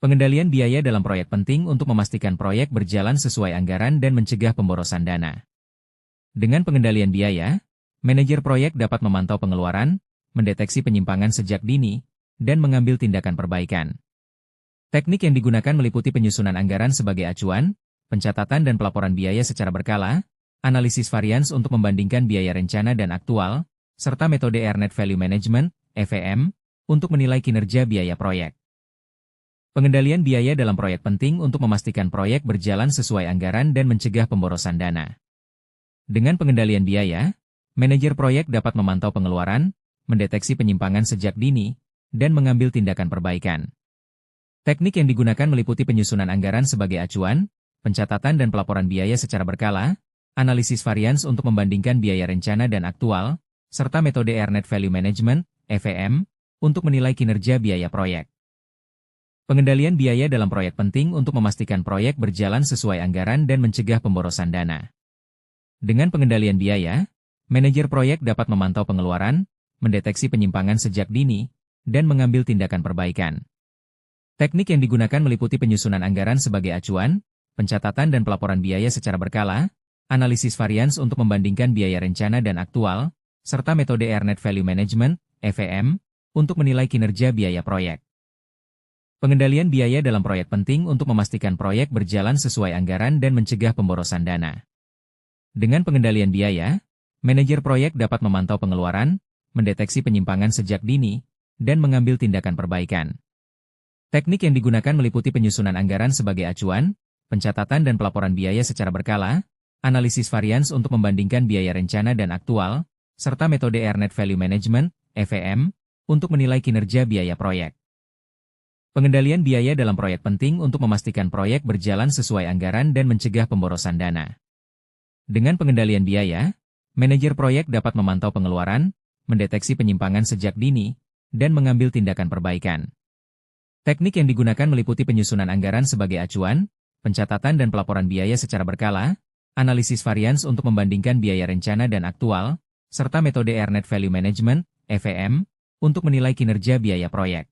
Pengendalian biaya dalam proyek penting untuk memastikan proyek berjalan sesuai anggaran dan mencegah pemborosan dana. Dengan pengendalian biaya, manajer proyek dapat memantau pengeluaran, mendeteksi penyimpangan sejak dini, dan mengambil tindakan perbaikan. Teknik yang digunakan meliputi penyusunan anggaran sebagai acuan, pencatatan dan pelaporan biaya secara berkala, analisis varians untuk membandingkan biaya rencana dan aktual, serta metode Earned Value Management, EVM, untuk menilai kinerja biaya proyek. Pengendalian biaya dalam proyek penting untuk memastikan proyek berjalan sesuai anggaran dan mencegah pemborosan dana. Dengan pengendalian biaya, manajer proyek dapat memantau pengeluaran, mendeteksi penyimpangan sejak dini, dan mengambil tindakan perbaikan. Teknik yang digunakan meliputi penyusunan anggaran sebagai acuan, pencatatan dan pelaporan biaya secara berkala, analisis varians untuk membandingkan biaya rencana dan aktual, serta metode Earned Value Management, EVM, untuk menilai kinerja biaya proyek. Pengendalian biaya dalam proyek penting untuk memastikan proyek berjalan sesuai anggaran dan mencegah pemborosan dana. Dengan pengendalian biaya, manajer proyek dapat memantau pengeluaran, mendeteksi penyimpangan sejak dini, dan mengambil tindakan perbaikan. Teknik yang digunakan meliputi penyusunan anggaran sebagai acuan, pencatatan dan pelaporan biaya secara berkala, analisis varians untuk membandingkan biaya rencana dan aktual, serta metode Earned Value Management, EVM, untuk menilai kinerja biaya proyek. Pengendalian biaya dalam proyek penting untuk memastikan proyek berjalan sesuai anggaran dan mencegah pemborosan dana. Dengan pengendalian biaya, manajer proyek dapat memantau pengeluaran, mendeteksi penyimpangan sejak dini, dan mengambil tindakan perbaikan. Teknik yang digunakan meliputi penyusunan anggaran sebagai acuan, pencatatan dan pelaporan biaya secara berkala, analisis varians untuk membandingkan biaya rencana dan aktual, serta metode Earned Value Management, EVM, untuk menilai kinerja biaya proyek. Pengendalian biaya dalam proyek penting untuk memastikan proyek berjalan sesuai anggaran dan mencegah pemborosan dana. Dengan pengendalian biaya, manajer proyek dapat memantau pengeluaran, mendeteksi penyimpangan sejak dini, dan mengambil tindakan perbaikan. Teknik yang digunakan meliputi penyusunan anggaran sebagai acuan, pencatatan dan pelaporan biaya secara berkala, analisis varians untuk membandingkan biaya rencana dan aktual, serta metode Earned Value Management, EVM, untuk menilai kinerja biaya proyek.